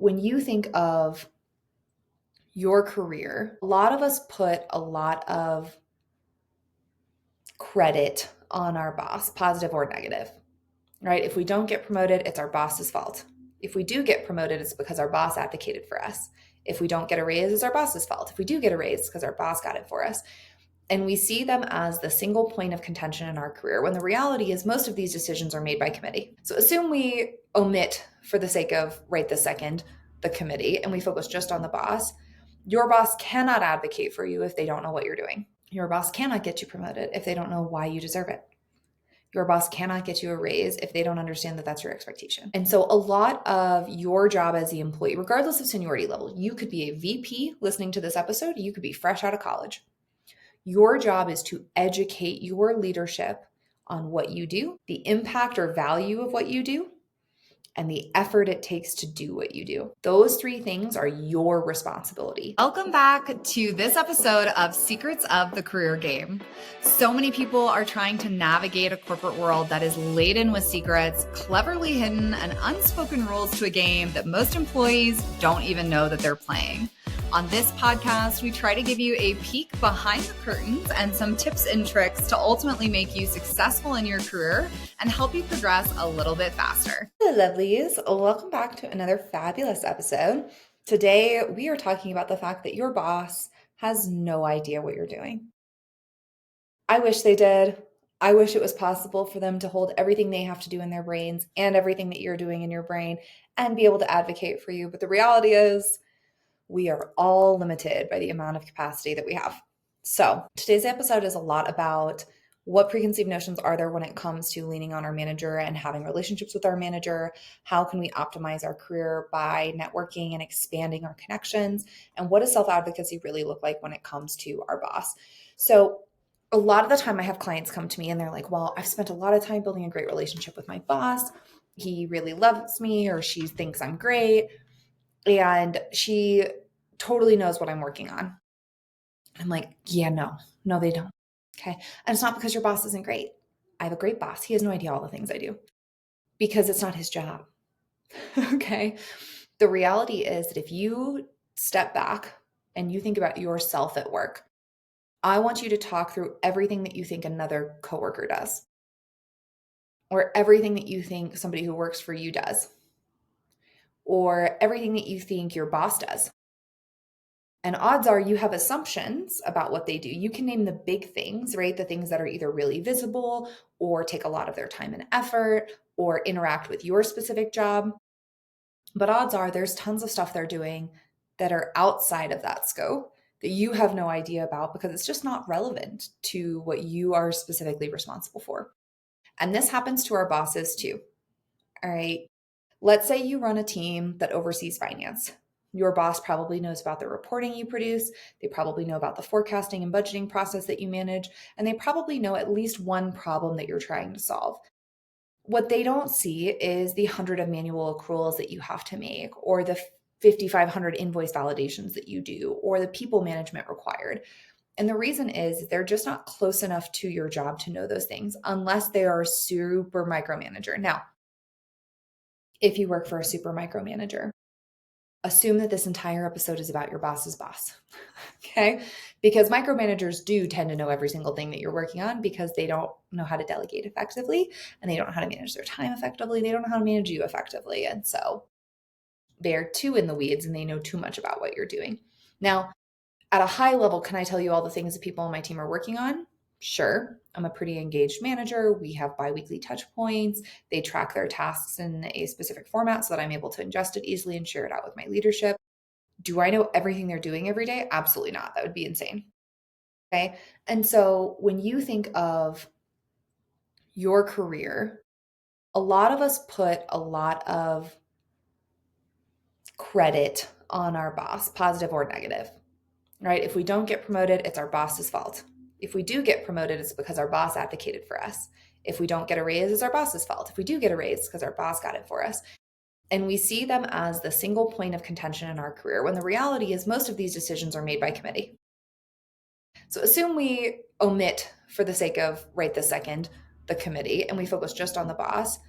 when you think of your career, a lot of us put a lot of credit on our boss, positive or negative, right? If we don't get promoted, it's our boss's fault. If we do get promoted, it's because our boss advocated for us. If we don't get a raise, it's our boss's fault. If we do get a raise, it's because our boss got it for us. And we see them as the single point of contention in our career, when the reality is most of these decisions are made by committee. So assume we omit, for the sake of right this second, the committee, and we focus just on the boss. Your boss cannot advocate for you if they don't know what you're doing. Your boss cannot get you promoted if they don't know why you deserve it. Your boss cannot get you a raise if they don't understand that that's your expectation. And so a lot of your job as the employee, regardless of seniority level, you could be a VP listening to this episode, you could be fresh out of college. Your job is to educate your leadership on what you do, the impact or value of what you do, and the effort it takes to do what you do. Those three things are your responsibility. Welcome back to this episode of Secrets of the Career Game. So many people are trying to navigate a corporate world that is laden with secrets, cleverly hidden, and unspoken rules to a game that most employees don't even know that they're playing. On this podcast, we try to give you a peek behind the curtains and some tips and tricks to ultimately make you successful in your career and help you progress a little bit faster. Hello, lovelies. Welcome back to another fabulous episode. Today, we are talking about the fact that your boss has no idea what you're doing. I wish they did. I wish it was possible for them to hold everything they have to do in their brains and everything that you're doing in your brain and be able to advocate for you. But the reality is, we are all limited by the amount of capacity that we have. So today's episode is a lot about what preconceived notions are there when it comes to leaning on our manager and having relationships with our manager. How can we optimize our career by networking and expanding our connections? And what does self-advocacy really look like when it comes to our boss? So a lot of the time I have clients come to me and they're like, well, I've spent a lot of time building a great relationship with my boss. He really loves me, or she thinks I'm great, and she totally knows what I'm working on. I'm like, yeah, no, they don't. Okay. And it's not because your boss isn't great. I have a great boss. He has no idea all the things I do because it's not his job. Okay. The reality is that if you step back and you think about yourself at work, I want you to talk through everything that you think another coworker does, or everything that you think somebody who works for you does, or everything that you think your boss does. And odds are you have assumptions about what they do. You can name the big things, right? The things that are either really visible or take a lot of their time and effort or interact with your specific job. But odds are there's tons of stuff they're doing that are outside of that scope that you have no idea about because it's just not relevant to what you are specifically responsible for. And this happens to our bosses too. All right. Let's say you run a team that oversees finance. Your boss probably knows about the reporting you produce. They probably know about the forecasting and budgeting process that you manage, and they probably know at least one problem that you're trying to solve. What they don't see is the 100 of manual accruals that you have to make, or the 5,500 invoice validations that you do, or the people management required. And the reason is they're just not close enough to your job to know those things unless they are a super micromanager. Now, if you work for a super micromanager, assume that this entire episode is about your boss's boss, okay? Because micromanagers do tend to know every single thing that you're working on because they don't know how to delegate effectively, and they don't know how to manage their time effectively. They don't know how to manage you effectively. And so they're too in the weeds and they know too much about what you're doing. Now, at a high level, can I tell you all the things that people on my team are working on? Sure. I'm a pretty engaged manager. We have biweekly touch points. They track their tasks in a specific format so that I'm able to ingest it easily and share it out with my leadership. Do I know everything they're doing every day? Absolutely not. That would be insane. Okay. And so when you think of your career, a lot of us put a lot of credit on our boss, positive or negative, right? If we don't get promoted, it's our boss's fault. If we do get promoted, it's because our boss advocated for us. If we don't get a raise, it's our boss's fault. If we do get a raise, it's because our boss got it for us. And we see them as the single point of contention in our career, when the reality is most of these decisions are made by committee. So assume we omit, for the sake of right this second, the committee, and we focus just on the boss.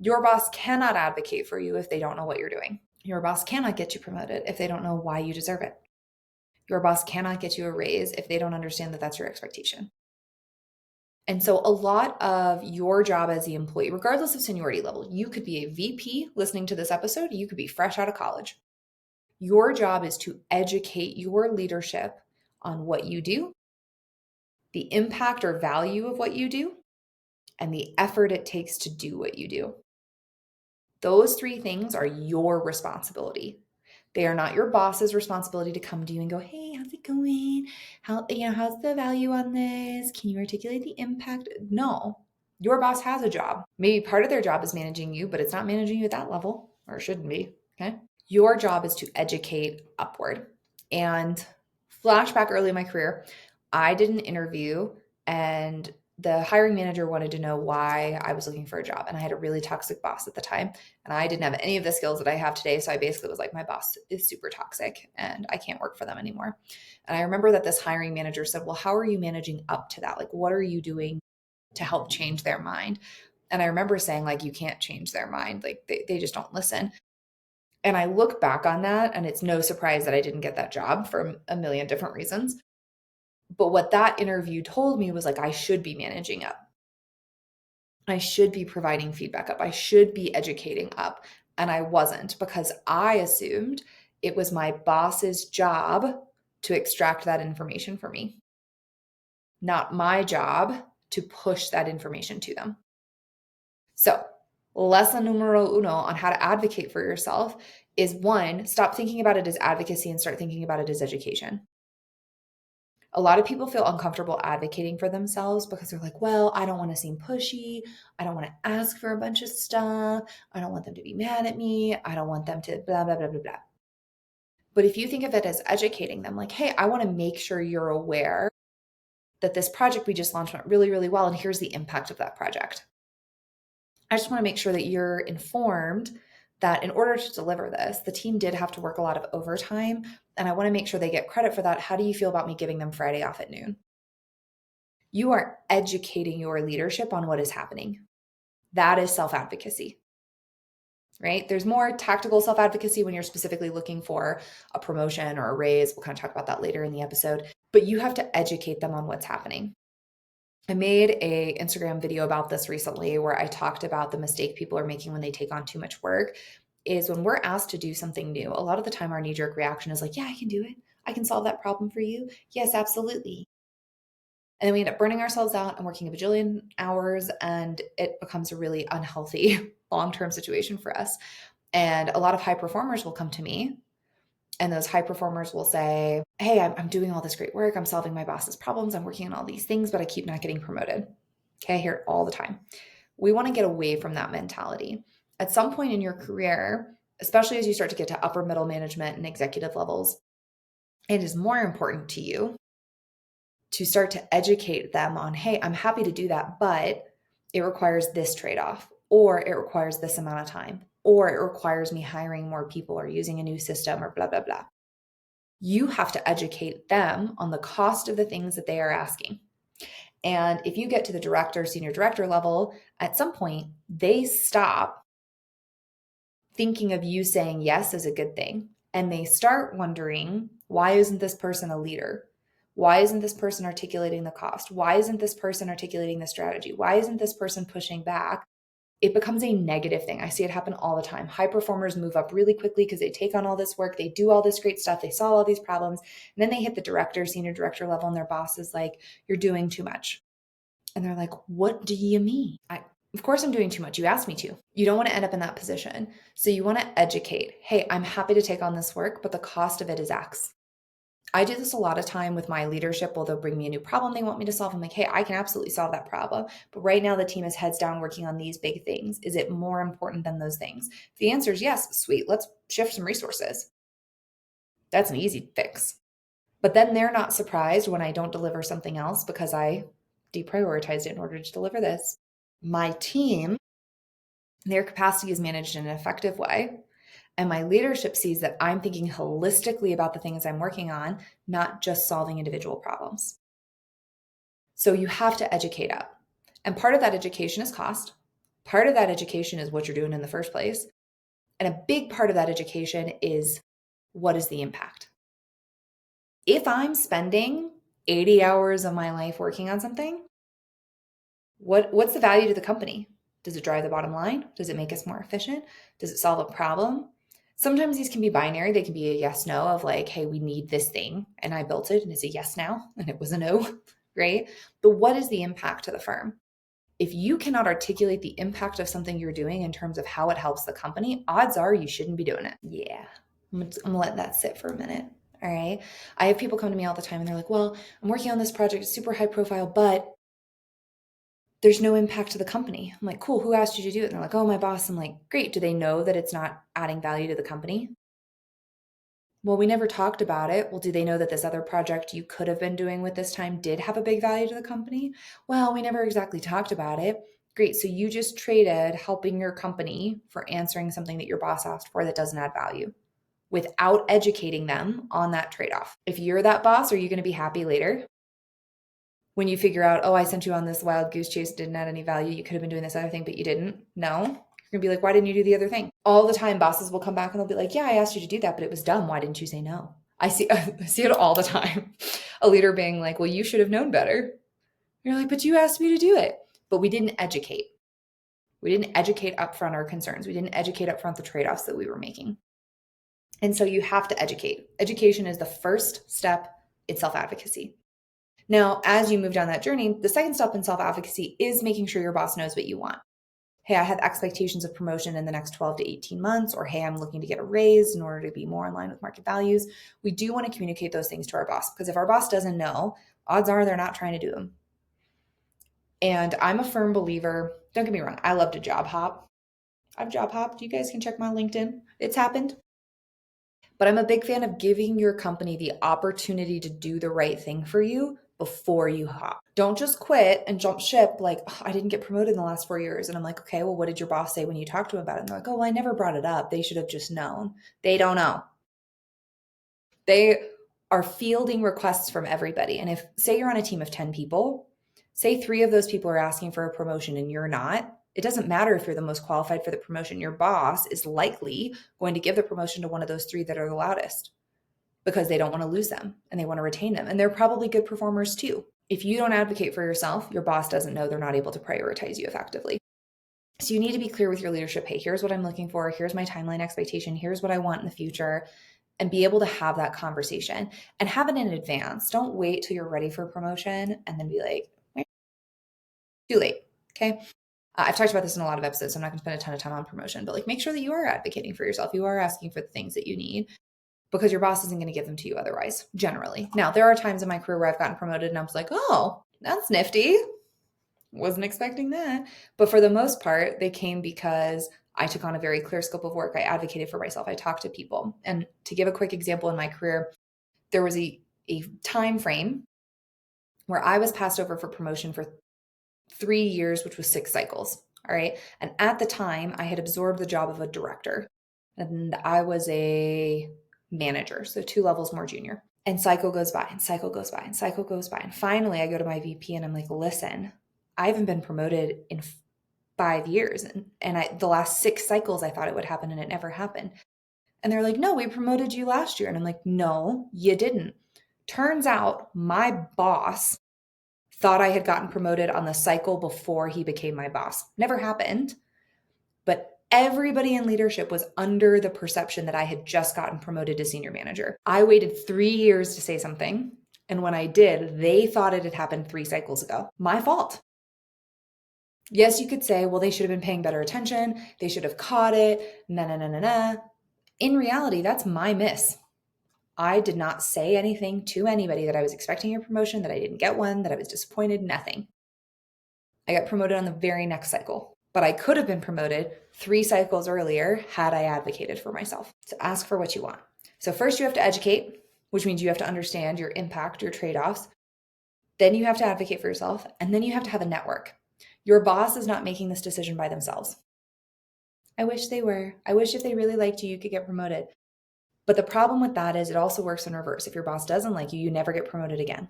Your boss cannot advocate for you if they don't know what you're doing. Your boss cannot get you promoted if they don't know why you deserve it. Your boss cannot get you a raise if they don't understand that that's your expectation. And so a lot of your job as the employee, regardless of seniority level, you could be a VP listening to this episode, you could be fresh out of college. Your job is to educate your leadership on what you do, the impact or value of what you do, and the effort it takes to do what you do. Those three things are your responsibility. They are not your boss's responsibility to come to you and go, "Hey, how's it going? How's the value on this? Can you articulate the impact?" No. Your boss has a job. Maybe part of their job is managing you, but it's not managing you at that level, or it shouldn't be. Okay? Your job is to educate upward. And flashback early in my career, I did an interview and the hiring manager wanted to know why I was looking for a job. And I had a really toxic boss at the time. And I didn't have any of the skills that I have today. So I basically was like, my boss is super toxic and I can't work for them anymore. And I remember that this hiring manager said, "Well, how are you managing up to that? Like, what are you doing to help change their mind?" And I remember saying, like, you can't change their mind. Like, they just don't listen. And I look back on that, and it's no surprise that I didn't get that job for a million different reasons. But what that interview told me was like, I should be managing up. I should be providing feedback up. I should be educating up. And I wasn't because I assumed it was my boss's job to extract that information for me, not my job to push that information to them. So, lesson numero uno on how to advocate for yourself is one, stop thinking about it as advocacy and start thinking about it as education. A lot of people feel uncomfortable advocating for themselves because they're like, well, I don't want to seem pushy. I don't want to ask for a bunch of stuff. I don't want them to be mad at me. I don't want them to blah, blah, blah, blah, blah. But if you think of it as educating them, like, hey, I want to make sure you're aware that this project we just launched went really, really well. And here's the impact of that project. I just want to make sure that you're informed that in order to deliver this, the team did have to work a lot of overtime. And I want to make sure they get credit for that. How do you feel about me giving them Friday off at noon? You are educating your leadership on what is happening. That is self-advocacy, right? There's more tactical self-advocacy when you're specifically looking for a promotion or a raise. We'll kind of talk about that later in the episode, but you have to educate them on what's happening. I made a Instagram video about this recently where I talked about the mistake people are making when they take on too much work is when we're asked to do something new. A lot of the time our knee-jerk reaction is like, yeah, I can do it. I can solve that problem for you. Yes, absolutely. And then we end up burning ourselves out and working a bajillion hours, and it becomes a really unhealthy long-term situation for us. And a lot of high performers will come to me, and those high performers will say, hey, I'm doing all this great work. I'm solving my boss's problems. I'm working on all these things, but I keep not getting promoted. Okay, I hear it all the time. We want to get away from that mentality. At some point in your career, especially as you start to get to upper middle management and executive levels, it is more important to you to start to educate them on, hey, I'm happy to do that, but it requires this trade-off, or it requires this amount of time, or it requires me hiring more people or using a new system or blah, blah, blah. You have to educate them on the cost of the things that they are asking. And if you get to the director, senior director level, at some point, they stop thinking of you saying yes as a good thing. And they start wondering, why isn't this person a leader? Why isn't this person articulating the cost? Why isn't this person articulating the strategy? Why isn't this person pushing back? It becomes a negative thing. I see it happen all the time. High performers move up really quickly because they take on all this work. They do all this great stuff. They solve all these problems. And then they hit the director, senior director level, and their boss is like, you're doing too much. And they're like, what do you mean? Of course I'm doing too much. You asked me to. You don't want to end up in that position. So you want to educate. Hey, I'm happy to take on this work, but the cost of it is X. I do this a lot of time with my leadership. Well, they'll bring me a new problem they want me to solve. I'm like, hey, I can absolutely solve that problem. But right now the team is heads down working on these big things. Is it more important than those things? If the answer is yes, sweet. Let's shift some resources. That's an easy fix. But then they're not surprised when I don't deliver something else because I deprioritized it in order to deliver this. My team, their capacity is managed in an effective way. And my leadership sees that I'm thinking holistically about the things I'm working on, not just solving individual problems. So you have to educate up. And part of that education is cost. Part of that education is what you're doing in the first place. And a big part of that education is, what is the impact? If I'm spending 80 hours of my life working on something, what's the value to the company? Does it drive the bottom line? Does it make us more efficient? Does it solve a problem? Sometimes these can be binary. They can be a yes, no of like, hey, we need this thing and I built it and it's a yes now and it was a no, right? But what is the impact to the firm? If you cannot articulate the impact of something you're doing in terms of how it helps the company, odds are you shouldn't be doing it. Yeah, I'm gonna let that sit for a minute. All right. I have people come to me all the time and they're like, well, I'm working on this project, it's super high profile, but there's no impact to the company. I'm like, cool, who asked you to do it? And they're like, oh, my boss. I'm like, great. Do they know that it's not adding value to the company? Well, we never talked about it. Well, do they know that this other project you could have been doing with this time did have a big value to the company? Well, we never exactly talked about it. Great. So you just traded helping your company for answering something that your boss asked for that doesn't add value without educating them on that trade off. If you're that boss, are you going to be happy later? When you figure out, oh, I sent you on this wild goose chase, didn't add any value. You could have been doing this other thing, but you didn't. No. You're going to be like, why didn't you do the other thing? All the time, bosses will come back and they'll be like, yeah, I asked you to do that, but it was dumb. Why didn't you say no? I see it all the time. A leader being like, well, you should have known better. You're like, but you asked me to do it. But we didn't educate. We didn't educate upfront our concerns. We didn't educate upfront the trade-offs that we were making. And so you have to educate. Education is the first step in self-advocacy. Now, as you move down that journey, the second step in self-advocacy is making sure your boss knows what you want. Hey, I have expectations of promotion in the next 12 to 18 months, or hey, I'm looking to get a raise in order to be more in line with market values. We do want to communicate those things to our boss, because if our boss doesn't know, odds are they're not trying to do them. And I'm a firm believer, don't get me wrong, I love to job hop. I've job hopped. You guys can check my LinkedIn. It's happened. But I'm a big fan of giving your company the opportunity to do the right thing for you before you hop. Don't just quit and jump ship like, oh, I didn't get promoted in the last 4 years. And I'm like, okay, well, what did your boss say when you talked to him about it? And they're like, oh, well, I never brought it up. They should have just known. They don't know. They are fielding requests from everybody. And if, say, you're on a team of 10 people, say 3 of those people are asking for a promotion and you're not, it doesn't matter if you're the most qualified for the promotion. Your boss is likely going to give the promotion to one of those 3 that are the loudest because they don't want to lose them and they want to retain them. And they're probably good performers too. If you don't advocate for yourself, your boss doesn't know, they're not able to prioritize you effectively. So you need to be clear with your leadership. Hey, here's what I'm looking for. Here's my timeline expectation. Here's what I want in the future. And be able to have that conversation and have it in advance. Don't wait till you're ready for promotion and then be like, too late. Okay. I've talked about this in a lot of episodes, so I'm not going to spend a ton of time on promotion, but like make sure that you are advocating for yourself. You are asking for the things that you need because your boss isn't going to give them to you otherwise, generally. Now, there are times in my career where I've gotten promoted and I was like, oh, that's nifty. Wasn't expecting that. But for the most part, they came because I took on a very clear scope of work. I advocated for myself. I talked to people. And to give a quick example in my career, there was a time frame where I was passed over for promotion for 3 years, which was 6 cycles. All right. And at the time, I had absorbed the job of a director and I was a manager. So 2 levels more junior. And cycle goes by and cycle goes by and cycle goes by. And finally, I go to my VP and I'm like, listen, I haven't been promoted in 5 years. And the last 6 cycles, I thought it would happen and it never happened. And they're like, no, we promoted you last year. And I'm like, no, you didn't. Turns out my boss thought I had gotten promoted on the cycle before he became my boss. Never happened. But everybody in leadership was under the perception that I had just gotten promoted to senior manager. I waited 3 years to say something. And when I did, they thought it had happened 3 cycles ago. My fault. Yes, you could say, well, they should have been paying better attention. They should have caught it. Na. In reality, that's my miss. I did not say anything to anybody that I was expecting a promotion, that I didn't get one, that I was disappointed, nothing. I got promoted on the very next cycle, but I could have been promoted 3 cycles earlier had I advocated for myself. So ask for what you want. So first you have to educate, which means you have to understand your impact, your trade-offs. Then you have to advocate for yourself, and then you have to have a network. Your boss is not making this decision by themselves. I wish they were. I wish if they really liked you, you could get promoted. But the problem with that is it also works in reverse. If your boss doesn't like you, you never get promoted again.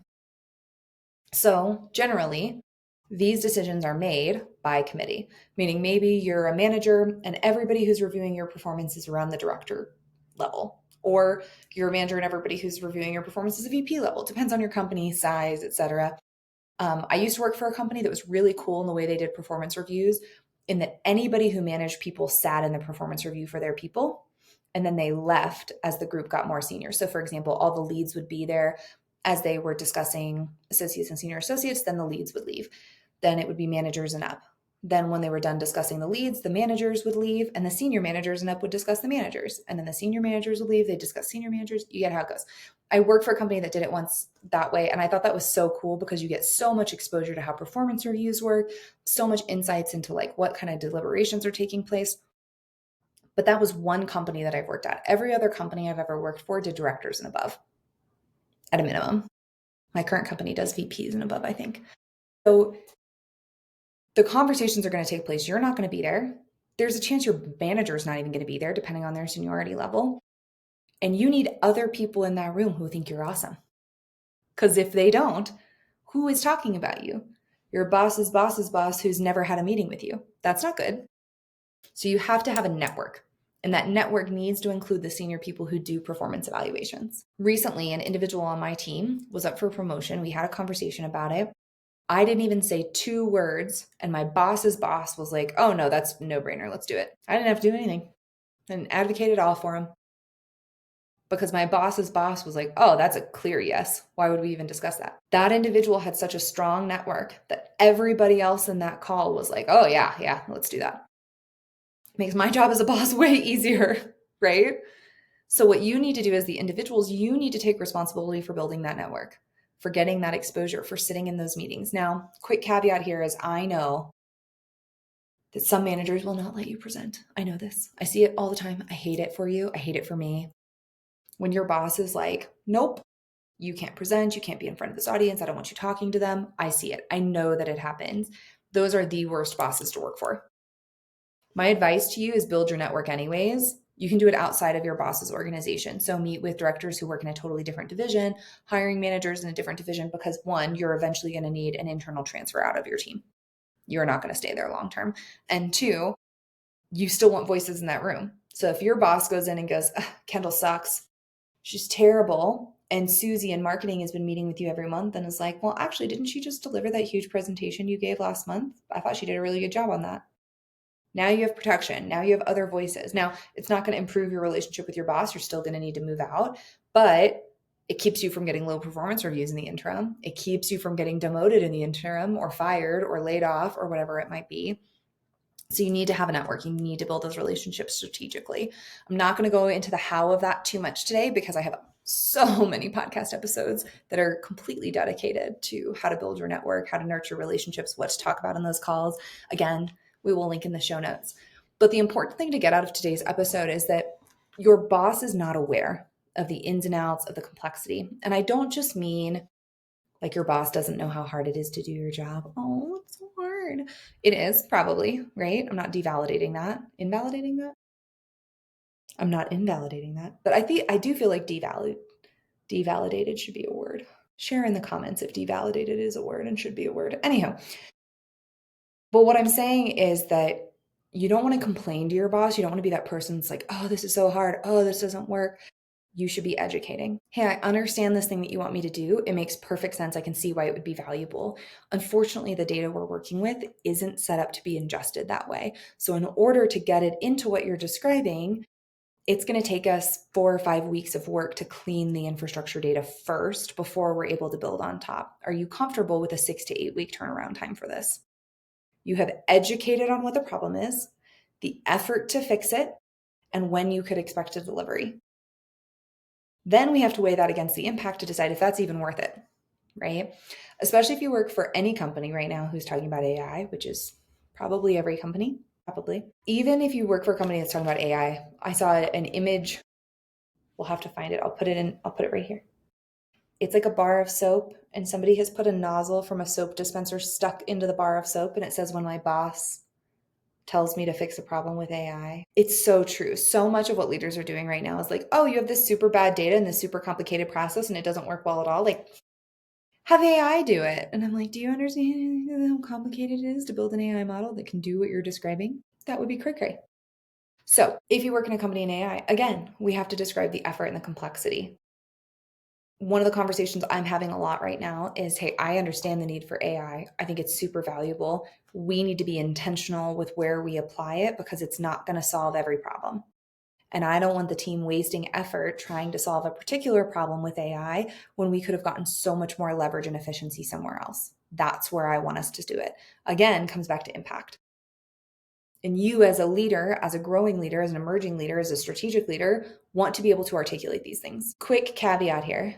So generally, These decisions are made by committee, meaning maybe you're a manager and everybody who's reviewing your performance is around the director level, or you're a manager and everybody who's reviewing your performance is a VP level. It depends on your company size, etc. I used to work for a company that was really cool in the way they did performance reviews, in that anybody who managed people sat in the performance review for their people, and then they left as the group got more senior. So, for example, all the leads would be there as they were discussing associates and senior associates, then the leads would leave. Then it would be managers and up. Then when they were done discussing the leads, the managers would leave and the senior managers and up would discuss the managers. And then the senior managers would leave, they discuss senior managers. You get how it goes. I worked for a company that did it once that way. And I thought that was so cool because you get so much exposure to how performance reviews work, so much insights into like what kind of deliberations are taking place. But that was one company that I've worked at. Every other company I've ever worked for did directors and above at a minimum. My current company does VPs and above, I think. So the conversations are going to take place. You're not going to be there. There's a chance your manager is not even going to be there, depending on their seniority level. And you need other people in that room who think you're awesome. Because if they don't, who is talking about you? Your boss's boss's boss who's never had a meeting with you. That's not good. So you have to have a network. And that network needs to include the senior people who do performance evaluations. Recently, an individual on my team was up for promotion. We had a conversation about it. I didn't even say 2 words, and my boss's boss was like, oh no, that's no brainer. Let's do it. I didn't have to do anything. I didn't advocate at all for him because my boss's boss was like, oh, that's a clear yes. Why would we even discuss that? That individual had such a strong network that everybody else in that call was like, oh yeah, let's do that. It makes my job as a boss way easier, right? So what you need to do as the individuals, you need to take responsibility for building that network, for getting that exposure, for sitting in those meetings. Now, quick caveat here is I know that some managers will not let you present. I know this. I see it all the time. I hate it for you. I hate it for me. When your boss is like, nope, you can't present. You can't be in front of this audience. I don't want you talking to them. I see it. I know that it happens. Those are the worst bosses to work for. My advice to you is build your network anyways. You can do it outside of your boss's organization. So meet with directors who work in a totally different division, hiring managers in a different division, because one, you're eventually going to need an internal transfer out of your team. You're not going to stay there long term. And two, you still want voices in that room. So if your boss goes in and goes, Kendall sucks, she's terrible, and Susie in marketing has been meeting with you every month and is like, well, actually, didn't she just deliver that huge presentation you gave last month? I thought she did a really good job on that. Now you have protection. Now you have other voices. Now it's not going to improve your relationship with your boss. You're still going to need to move out, but it keeps you from getting low performance reviews in the interim. It keeps you from getting demoted in the interim or fired or laid off or whatever it might be. So you need to have a network. You need to build those relationships strategically. I'm not going to go into the how of that too much today because I have so many podcast episodes that are completely dedicated to how to build your network, how to nurture relationships, what to talk about in those calls. Again, we will link in the show notes. But the important thing to get out of today's episode is that your boss is not aware of the ins and outs of the complexity. And I don't just mean like your boss doesn't know how hard it is to do your job. Oh, it's so hard. It is probably, right? I'm not devalidating that. Invalidating that? I'm not invalidating that. But I do feel like devalidated should be a word. Share in the comments if devalidated is a word and should be a word. Anyhow, but what I'm saying is that you don't want to complain to your boss. You don't want to be that person that's like, oh, this is so hard. Oh, this doesn't work. You should be educating. Hey, I understand this thing that you want me to do. It makes perfect sense. I can see why it would be valuable. Unfortunately, the data we're working with isn't set up to be ingested that way. So in order to get it into what you're describing, it's going to take us 4 or 5 weeks of work to clean the infrastructure data first before we're able to build on top. Are you comfortable with a 6 to 8 week turnaround time for this? You have educated on what the problem is, the effort to fix it, and when you could expect a delivery. Then we have to weigh that against the impact to decide if that's even worth it, right? Especially if you work for any company right now who's talking about AI, which is probably every company, probably. Even if you work for a company that's talking about AI, I saw an image. We'll have to find it. I'll put it right here. It's like a bar of soap, and somebody has put a nozzle from a soap dispenser stuck into the bar of soap, and it says, when my boss tells me to fix a problem with AI. It's so true. So much of what leaders are doing right now is like, oh, you have this super bad data and this super complicated process and it doesn't work well at all. Like, Have AI do it. And I'm like, do you understand how complicated it is to build an AI model that can do what you're describing? That would be cray-cray. So if you work in a company in AI, again, we have to describe the effort and the complexity. One of the conversations I'm having a lot right now is, hey, I understand the need for AI. I think it's super valuable. We need to be intentional with where we apply it because it's not going to solve every problem. And I don't want the team wasting effort trying to solve a particular problem with AI when we could have gotten so much more leverage and efficiency somewhere else. That's where I want us to do it. Again, comes back to impact. And you as a leader, as a growing leader, as an emerging leader, as a strategic leader, want to be able to articulate these things. Quick caveat here.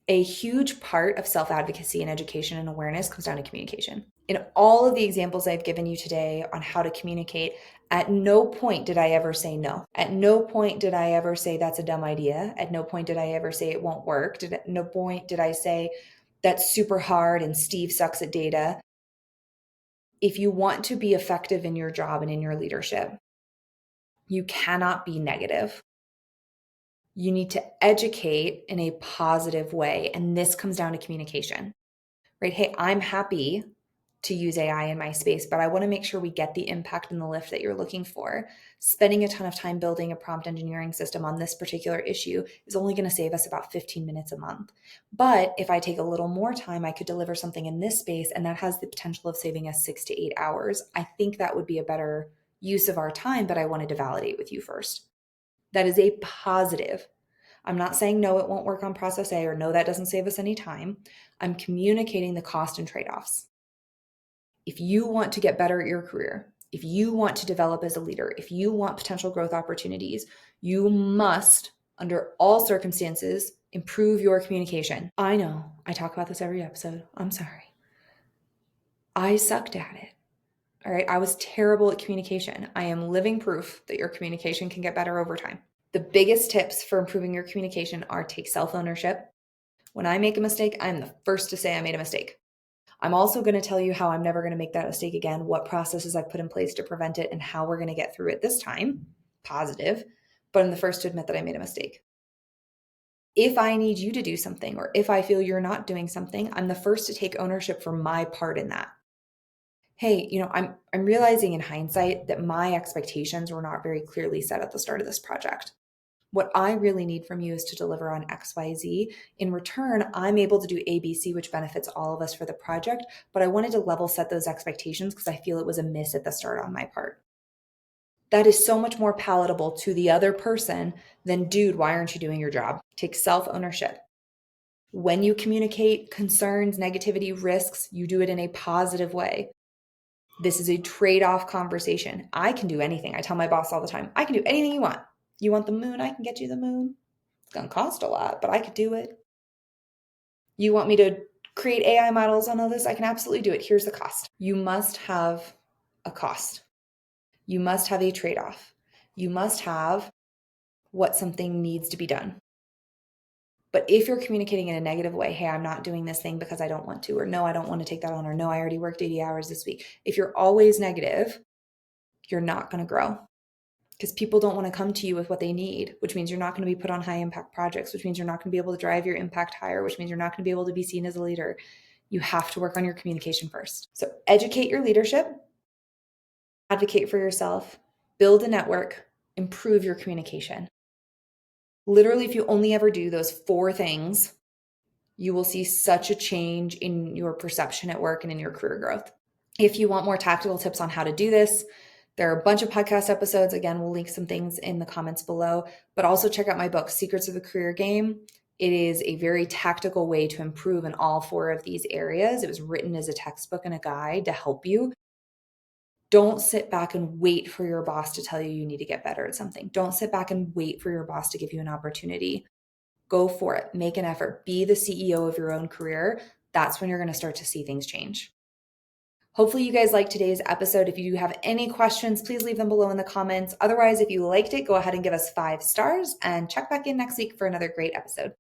A huge part of self-advocacy and education and awareness comes down to communication. In all of the examples I've given you today on how to communicate, at no point did I ever say no. At no point did I ever say that's a dumb idea. At no point did I ever say it won't work. At no point did I say that's super hard and Steve sucks at data. If you want to be effective in your job and in your leadership, you cannot be negative. You need to educate in a positive way. And this comes down to communication, right? Hey, I'm happy to use AI in my space, but I want to make sure we get the impact and the lift that you're looking for. Spending a ton of time building a prompt engineering system on this particular issue is only going to save us about 15 minutes a month. But if I take a little more time, I could deliver something in this space, and that has the potential of saving us 6 to 8 hours. I think that would be a better use of our time, but I wanted to validate with you first. That is a positive. I'm not saying no, it won't work on process A, or no, that doesn't save us any time. I'm communicating the cost and trade-offs. If you want to get better at your career, if you want to develop as a leader, if you want potential growth opportunities, you must, under all circumstances, improve your communication. I know, I talk about this every episode. I'm sorry. I sucked at it. All right. I was terrible at communication. I am living proof that your communication can get better over time. The biggest tips for improving your communication are take self-ownership. When I make a mistake, I'm the first to say I made a mistake. I'm also going to tell you how I'm never going to make that mistake again, what processes I've put in place to prevent it, and how we're going to get through it this time. Positive. But I'm the first to admit that I made a mistake. If I need you to do something, or if I feel you're not doing something, I'm the first to take ownership for my part in that. Hey, I'm realizing in hindsight that my expectations were not very clearly set at the start of this project. What I really need from you is to deliver on XYZ. In return, I'm able to do ABC, which benefits all of us for the project, but I wanted to level set those expectations because I feel it was a miss at the start on my part. That is so much more palatable to the other person than, dude, why aren't you doing your job? Take self-ownership. When you communicate concerns, negativity, risks, you do it in a positive way. This is a trade-off conversation. I can do anything. I tell my boss all the time, I can do anything you want. You want the moon? I can get you the moon. It's going to cost a lot, but I could do it. You want me to create AI models on all this? I can absolutely do it. Here's the cost. You must have a cost. You must have a trade-off. You must have what something needs to be done. But if you're communicating in a negative way, hey, I'm not doing this thing because I don't want to, or no, I don't want to take that on, or no, I already worked 80 hours this week. If you're always negative, you're not going to grow. Because people don't want to come to you with what they need, which means you're not going to be put on high impact projects, which means you're not going to be able to drive your impact higher, which means you're not going to be able to be seen as a leader. You have to work on your communication first. So educate your leadership, advocate for yourself, build a network, improve your communication. Literally, if you only ever do those 4 things, you will see such a change in your perception at work and in your career growth. If you want more tactical tips on how to do this, there are a bunch of podcast episodes. Again, we'll link some things in the comments below, but also check out my book, Secrets of the Career Game. It is a very tactical way to improve in all 4 of these areas. It was written as a textbook and a guide to help you. Don't sit back and wait for your boss to tell you you need to get better at something. Don't sit back and wait for your boss to give you an opportunity. Go for it. Make an effort. Be the CEO of your own career. That's when you're going to start to see things change. Hopefully you guys liked today's episode. If you have any questions, please leave them below in the comments. Otherwise, if you liked it, go ahead and give us 5 stars and check back in next week for another great episode.